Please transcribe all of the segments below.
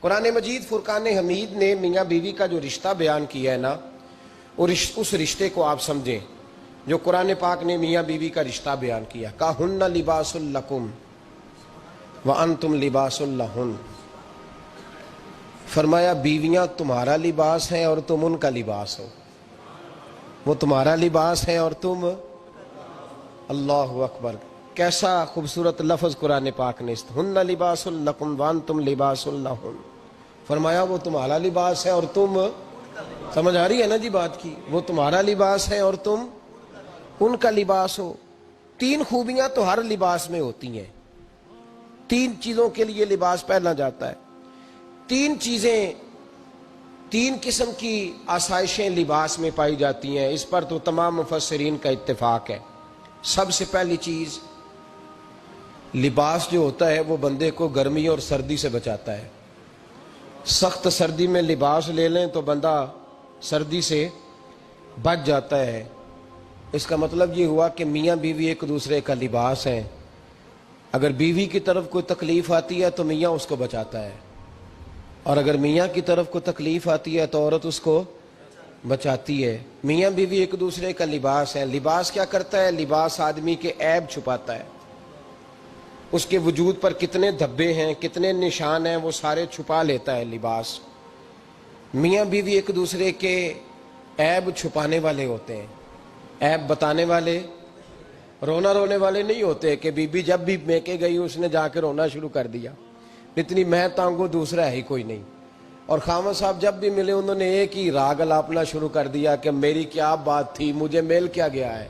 قرآن مجید فرقان حمید نے میاں بیوی کا جو رشتہ بیان کیا ہے نا، اس رشتے کو آپ سمجھیں جو قرآن پاک نے میاں بیوی کا رشتہ بیان کیا۔ کہن لباس لکم وانتم لباس لہن، فرمایا بیویاں تمہارا لباس ہیں اور تم ان کا لباس ہو۔ وہ تمہارا لباس ہے اور تم، اللہ اکبر، کیسا خوبصورت لفظ قرآن پاک نے، ہن لباس لکم وانتم لباس لہن، فرمایا وہ تمہارا لباس ہے اور تم، سمجھ آ رہی ہے نا جی بات کی، وہ تمہارا لباس ہے اور تم ان کا لباس ہو۔ تین خوبیاں تو ہر لباس میں ہوتی ہیں، تین چیزوں کے لیے لباس پہنا جاتا ہے۔ تین چیزیں، تین قسم کی آسائشیں لباس میں پائی جاتی ہیں، اس پر تو تمام مفسرین کا اتفاق ہے۔ سب سے پہلی چیز، لباس جو ہوتا ہے وہ بندے کو گرمی اور سردی سے بچاتا ہے۔ سخت سردی میں لباس لے لیں تو بندہ سردی سے بچ جاتا ہے۔ اس کا مطلب یہ ہوا کہ میاں بیوی ایک دوسرے کا لباس ہیں۔ اگر بیوی کی طرف کوئی تکلیف آتی ہے تو میاں اس کو بچاتا ہے، اور اگر میاں کی طرف کوئی تکلیف آتی ہے تو عورت اس کو بچاتی ہے۔ میاں بیوی ایک دوسرے کا لباس ہے۔ لباس کیا کرتا ہے؟ لباس آدمی کے عیب چھپاتا ہے، اس کے وجود پر کتنے دھبے ہیں، کتنے نشان ہیں، وہ سارے چھپا لیتا ہے لباس۔ میاں بیوی ایک دوسرے کے عیب چھپانے والے ہوتے ہیں، عیب بتانے والے، رونا رونے والے نہیں ہوتے کہ بی بی جب بھی میکے گئی اس نے جا کے رونا شروع کر دیا، اتنی میں تانگو دوسرا ہے ہی کوئی نہیں۔ اور خامد صاحب جب بھی ملے انہوں نے ایک ہی راگ الاپنا شروع کر دیا کہ میری کیا بات تھی، مجھے مل کیا گیا ہے،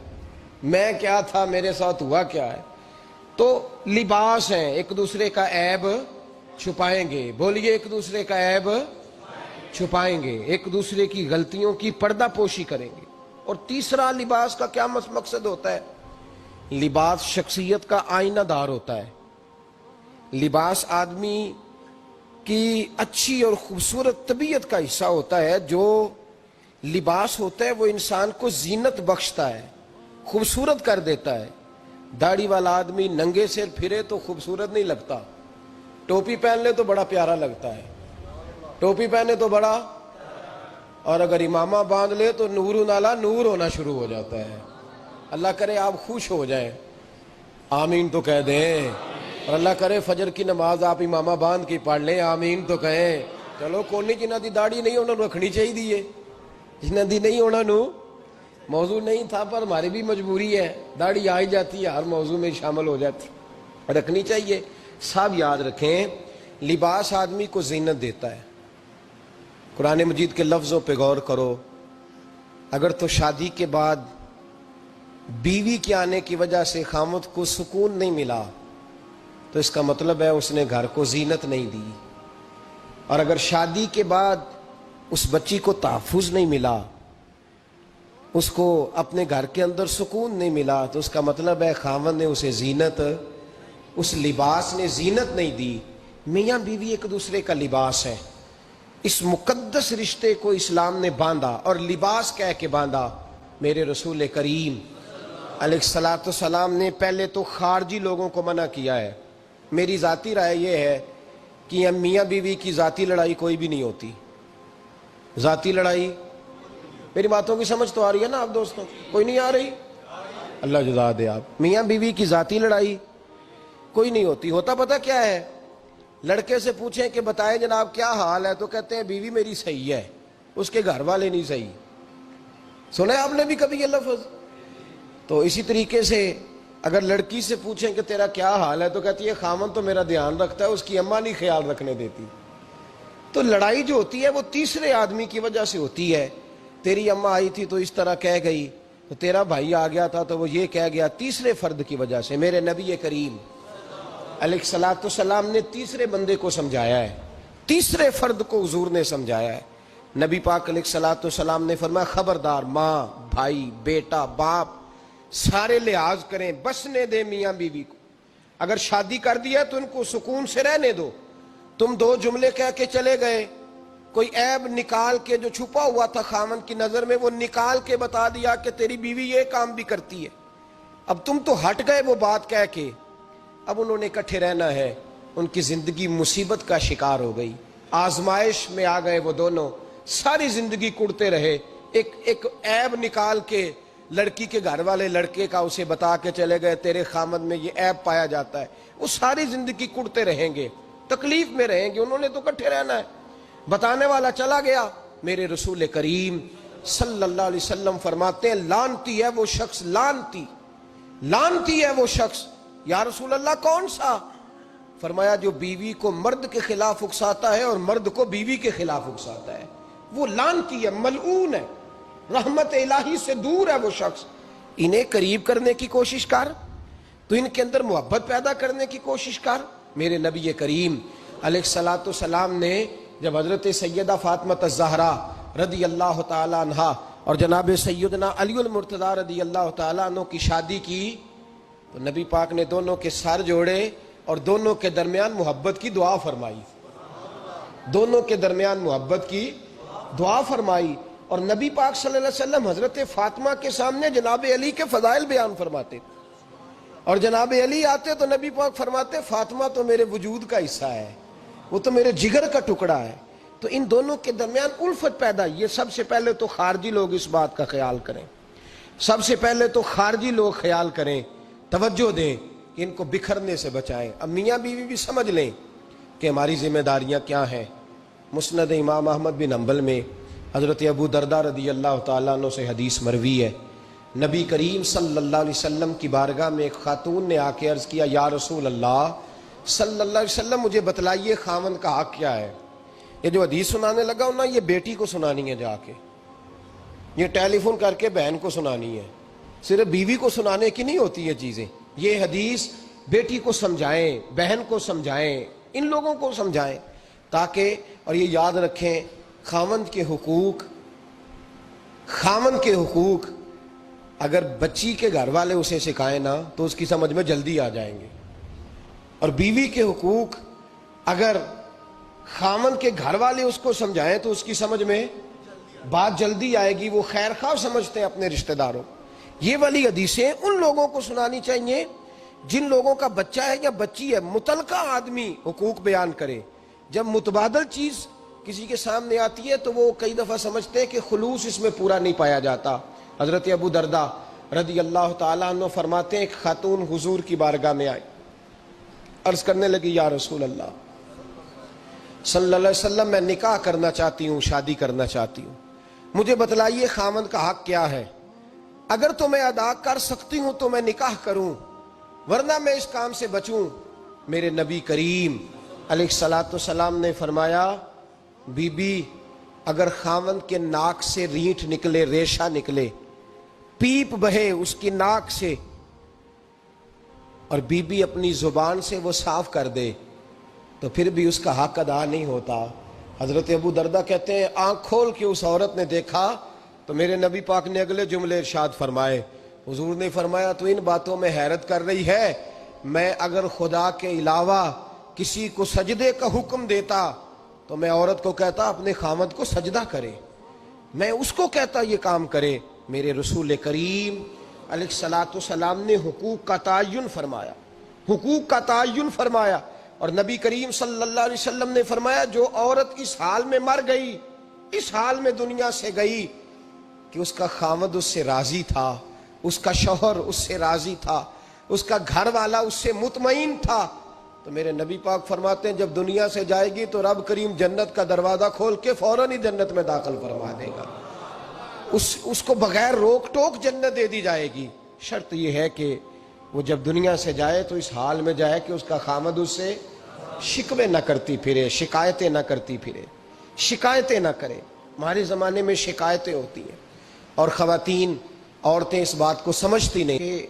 میں کیا تھا، میرے ساتھ ہوا کیا ہے۔ تو لباس ہیں، ایک دوسرے کا عیب چھپائیں گے، بولیے ایک دوسرے کا عیب چھپائیں گے، ایک دوسرے کی غلطیوں کی پردہ پوشی کریں گے۔ اور تیسرا، لباس کا کیا مقصد ہوتا ہے؟ لباس شخصیت کا آئینہ دار ہوتا ہے۔ لباس آدمی کی اچھی اور خوبصورت طبیعت کا حصہ ہوتا ہے۔ جو لباس ہوتا ہے وہ انسان کو زینت بخشتا ہے، خوبصورت کر دیتا ہے۔ داڑھی والا آدمی ننگے سر پھرے تو خوبصورت نہیں لگتا، ٹوپی پہن لے تو بڑا پیارا لگتا ہے، ٹوپی پہنے تو بڑا، اور اگر امامہ باندھ لے تو نور نالا نور ہونا شروع ہو جاتا ہے۔ اللہ کرے آپ خوش ہو جائیں، آمین تو کہہ دیں، اور اللہ کرے فجر کی نماز آپ امامہ باندھ کی پڑھ لیں، آمین تو کہیں۔ چلو کونی جنہ دی داڑھی نہیں انہوں نے رکھنی چاہیے دیئے، جنہ دی نہیں ہونا نو موضوع نہیں تھا، پر ہماری بھی مجبوری ہے، داڑھی آئی جاتی ہے، ہر موضوع میں شامل ہو جاتی، رکھنی چاہیے۔ سب یاد رکھیں، لباس آدمی کو زینت دیتا ہے۔ قرآن مجید کے لفظوں پہ غور کرو، اگر تو شادی کے بعد بیوی کے آنے کی وجہ سے خامد کو سکون نہیں ملا تو اس کا مطلب ہے اس نے گھر کو زینت نہیں دی، اور اگر شادی کے بعد اس بچی کو تحفظ نہیں ملا، اس کو اپنے گھر کے اندر سکون نہیں ملا، تو اس کا مطلب ہے خامد نے اسے زینت، اس لباس نے زینت نہیں دی۔ میاں بیوی ایک دوسرے کا لباس ہے۔ اس مقدس رشتے کو اسلام نے باندھا، اور لباس کہہ کے باندھا۔ میرے رسول کریم علیہ الصلوۃ والسلام نے پہلے تو خارجی لوگوں کو منع کیا ہے۔ میری ذاتی رائے یہ ہے کہ میاں بیوی کی ذاتی لڑائی کوئی بھی نہیں ہوتی۔ ذاتی لڑائی، میری باتوں کی سمجھ تو آ رہی ہے نا آپ دوستوں؟ کوئی نہیں آ رہی؟ اللہ جزا دے آپ۔ میاں بیوی کی ذاتی لڑائی کوئی نہیں ہوتی۔ ہوتا پتہ کیا ہے؟ لڑکے سے پوچھیں کہ بتائیں جناب کیا حال ہے، تو کہتے ہیں بیوی میری صحیح ہے، اس کے گھر والے نہیں صحیح۔ سنا آپ نے بھی کبھی یہ لفظ؟ تو اسی طریقے سے اگر لڑکی سے پوچھیں کہ تیرا کیا حال ہے، تو کہتی ہے خامن تو میرا دھیان رکھتا ہے، اس کی اماں نہیں خیال رکھنے دیتی۔ تو لڑائی جو ہوتی ہے وہ تیسرے آدمی کی وجہ سے ہوتی ہے۔ تیری اماں آئی تھی تو اس طرح کہہ گئی، تو تیرا بھائی آ گیا تھا تو وہ یہ کہہ گیا، تیسرے فرد کی وجہ سے۔ میرے نبی کریم علیہ الصلوۃ والسلام نے تیسرے بندے کو سمجھایا ہے، تیسرے فرد کو حضور نے سمجھایا ہے۔ نبی پاک علیہ الصلوۃ والسلام نے فرمایا خبردار، ماں، بھائی، بیٹا، باپ، سارے لحاظ کریں، بسنے دیں میاں بیوی کو۔ اگر شادی کر دیا تو ان کو سکون سے رہنے دو۔ تم دو جملے کہہ کے چلے گئے، کوئی عیب نکال کے جو چھپا ہوا تھا خامن کی نظر میں وہ نکال کے بتا دیا کہ تیری بیوی یہ کام بھی کرتی ہے، اب تم تو ہٹ گئے وہ بات کہہ کے، اب انہوں نے اکٹھے رہنا ہے، ان کی زندگی مصیبت کا شکار ہو گئی۔ آزمائش میں آ گئے وہ دونوں، ساری زندگی کڑتے رہے، ایک عیب نکال کے لڑکی کے گھر والے لڑکے کا اسے بتا کے چلے گئے تیرے خامد میں یہ عیب پایا جاتا ہے، وہ ساری زندگی کڑتے رہیں گے، تکلیف میں رہیں گے، انہوں نے تو کٹھے رہنا ہے۔ بتانے والا چلا گیا، میرے رسول کریم صلی اللہ علیہ وسلم فرماتے ہیں لعنتی ہے وہ شخص، لعنتی ہے وہ شخص۔ یا رسول اللہ کون سا؟ فرمایا جو بیوی کو مرد کے خلاف اکساتا ہے اور مرد کو بیوی کے خلاف اکساتا ہے، وہ لعنتی ہے، ملعون ہے، رحمت الہی سے دور ہے وہ شخص۔ انہیں قریب کرنے کی کوشش کر، تو ان کے اندر محبت پیدا کرنے کی کوشش کر۔ میرے نبی کریم علیہ الصلوۃ والسلام نے جب حضرت سیدہ فاطمہ الزہرا رضی اللہ تعالی عنہا اور جناب سیدنا علی المرتضیٰ رضی اللہ تعالیٰ عنہ کی شادی کی تو نبی پاک نے دونوں کے سر جوڑے اور دونوں کے درمیان محبت کی دعا فرمائی، دونوں کے درمیان محبت کی دعا فرمائی۔ اور نبی پاک صلی اللہ علیہ وسلم حضرت فاطمہ کے سامنے جناب علی کے فضائل بیان فرماتے، اور جناب علی آتے تو نبی پاک فرماتے فاطمہ تو میرے وجود کا حصہ ہے، وہ تو میرے جگر کا ٹکڑا ہے۔ تو ان دونوں کے درمیان الفت پیدا، یہ سب سے پہلے تو خارجی لوگ اس بات کا خیال کریں، سب سے پہلے تو خارجی لوگ خیال کریں، توجہ دیں کہ ان کو بکھرنے سے بچائیں۔ اب میاں بیوی بھی سمجھ لیں کہ ہماری ذمہ داریاں کیا ہیں۔ مسند امام احمد بن حنبل میں حضرت ابو درداء رضی اللہ تعالیٰ عنہ سے حدیث مروی ہے، نبی کریم صلی اللہ علیہ وسلم کی بارگاہ میں ایک خاتون نے آ کے عرض کیا یا رسول اللہ صلی اللہ علیہ وسلم مجھے بتلائیے خاوند کا حق کیا ہے۔ یہ جو حدیث سنانے لگا ہوں نا، یہ بیٹی کو سنانی ہے، جا کے یہ ٹیلی فون کر کے بہن کو سنانی ہے، صرف بیوی کو سنانے کی نہیں ہوتی یہ چیزیں۔ یہ حدیث بیٹی کو سمجھائیں، بہن کو سمجھائیں، ان لوگوں کو سمجھائیں، تاکہ اور یہ یاد رکھیں خاوند کے حقوق اگر بچی کے گھر والے اسے سکھائیں نا تو اس کی سمجھ میں جلدی آ جائیں گے، اور بیوی کے حقوق اگر خاوند کے گھر والے اس کو سمجھائیں تو اس کی سمجھ میں بات جلدی آئے گی، وہ خیر خواہ سمجھتے ہیں اپنے رشتہ داروں۔ یہ والی حدیثیں ان لوگوں کو سنانی چاہیے جن لوگوں کا بچہ ہے یا بچی ہے، متعلقہ آدمی حقوق بیان کرے۔ جب متبادل چیز کسی کے سامنے آتی ہے تو وہ کئی دفعہ سمجھتے ہیں کہ خلوص اس میں پورا نہیں پایا جاتا۔ حضرت ابو درداء رضی اللہ تعالیٰ عنہ فرماتے ہیں ایک خاتون حضور کی بارگاہ میں آئی، عرض کرنے لگی یا رسول اللہ صلی اللہ علیہ وسلم میں نکاح کرنا چاہتی ہوں، شادی کرنا چاہتی ہوں، مجھے بتلائیے خاوند کا حق کیا ہے، اگر تو میں ادا کر سکتی ہوں تو میں نکاح کروں، ورنہ میں اس کام سے بچوں۔ میرے نبی کریم علیہ الصلوۃ والسلام نے فرمایا بی بی اگر خاوند کے ناک سے رینٹ نکلے، ریشہ نکلے، پیپ بہے اس کی ناک سے، اور بی بی اپنی زبان سے وہ صاف کر دے تو پھر بھی اس کا حق ادا نہیں ہوتا۔ حضرت ابو درداء کہتے ہیں آنکھ کھول کے اس عورت نے دیکھا تو میرے نبی پاک نے اگلے جملے ارشاد فرمائے، حضور نے فرمایا تو ان باتوں میں حیرت کر رہی ہے، میں اگر خدا کے علاوہ کسی کو سجدے کا حکم دیتا تو میں عورت کو کہتا اپنے خاوند کو سجدہ کرے، میں اس کو کہتا یہ کام کرے۔ میرے رسول کریم علیہ الصلوۃ والسلام نے حقوق کا تعین فرمایا، حقوق کا تعین فرمایا، اور نبی کریم صلی اللہ علیہ وسلم نے فرمایا جو عورت اس حال میں مر گئی، اس حال میں دنیا سے گئی کہ اس کا خاوند اس سے راضی تھا، اس کا شوہر اس سے راضی تھا، اس کا گھر والا اس سے مطمئن تھا، تو میرے نبی پاک فرماتے ہیں جب دنیا سے جائے گی تو رب کریم جنت کا دروازہ کھول کے فوراً ہی جنت میں داخل فرما دے گا، اس کو بغیر روک ٹوک جنت دے دی جائے گی۔ شرط یہ ہے کہ وہ جب دنیا سے جائے تو اس حال میں جائے کہ اس کا خامد اس سے شکوے نہ کرتی پھرے، شکایتیں نہ کرتی پھرے، شکایتیں نہ کرے۔ ہمارے زمانے میں شکایتیں ہوتی ہیں، اور خواتین عورتیں اس بات کو سمجھتی نہیں کہ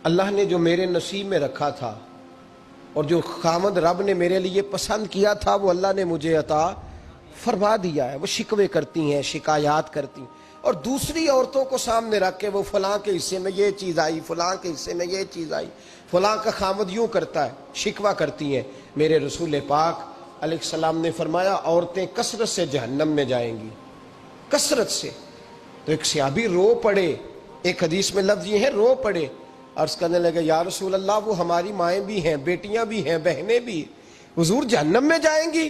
اللہ نے جو میرے نصیب میں رکھا تھا اور جو خامد رب نے میرے لیے پسند کیا تھا وہ اللہ نے مجھے عطا فرما دیا ہے۔ وہ شکوے کرتی ہیں، شکایات کرتی ہیں، اور دوسری عورتوں کو سامنے رکھ کے وہ فلاں کے حصے میں یہ چیز آئی، فلاں کے حصے میں یہ چیز آئی، فلاں کا خامد یوں کرتا ہے، شکوہ کرتی ہیں۔ میرے رسول پاک علیہ السلام نے فرمایا عورتیں کثرت سے جہنم میں جائیں گی، کثرت سے۔ تو ایک صحابی رو پڑے، ایک حدیث میں لفظ یہ ہے رو پڑے، عرض کرنے لگے یا رسول اللہ وہ ہماری مائیں بھی ہیں، بیٹیاں بھی ہیں، بہنیں بھی، حضور جہنم میں جائیں گی؟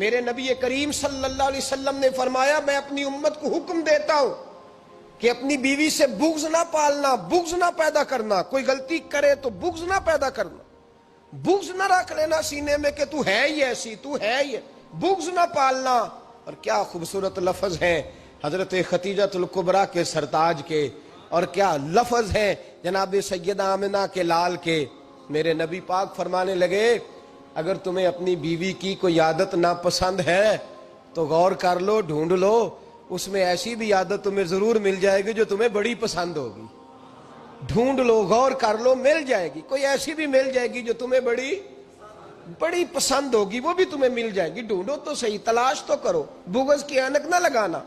میرے نبی کریم صلی اللہ علیہ وسلم نے فرمایا میں اپنی امت کو حکم دیتا ہوں کہ اپنی بیوی سے بغض نہ پالنا، بغض نہ پیدا کرنا، کوئی غلطی کرے تو بغض نہ پیدا کرنا، بغض نہ رکھ لینا سینے میں کہ تو ہے ہی ایسی، تو ہے ہی، بغض نہ پالنا۔ اور کیا خوبصورت لفظ ہیں حضرت خدیجہ الکبریٰ کے سرتاج کے، اور کیا لفظ ہیں جناب سیدہ آمنہ کے لال کے۔ میرے نبی پاک فرمانے لگے اگر تمہیں اپنی بیوی کی کوئی عادت ناپسند ہے تو غور کر لو، ڈھونڈ لو، اس میں ایسی بھی عادت تمہیں ضرور مل جائے گی جو تمہیں بڑی پسند ہوگی۔ ڈھونڈ لو، غور کر لو، مل جائے گی، کوئی ایسی بھی مل جائے گی جو تمہیں بڑی پسند ہوگی، وہ بھی تمہیں مل جائے گی۔ ڈھونڈو تو صحیح، تلاش تو کرو، بغض کی اینک نہ لگانا،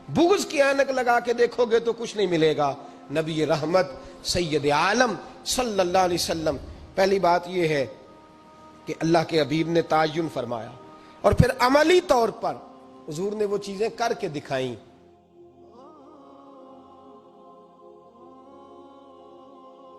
بغض کی اینک لگا کے دیکھو گے تو کچھ نہیں ملے گا۔ نبی رحمت سید عالم صلی اللہ علیہ وسلم، پہلی بات یہ ہے کہ اللہ کے حبیب نے تعین فرمایا، اور پھر عملی طور پر حضور نے وہ چیزیں کر کے دکھائیں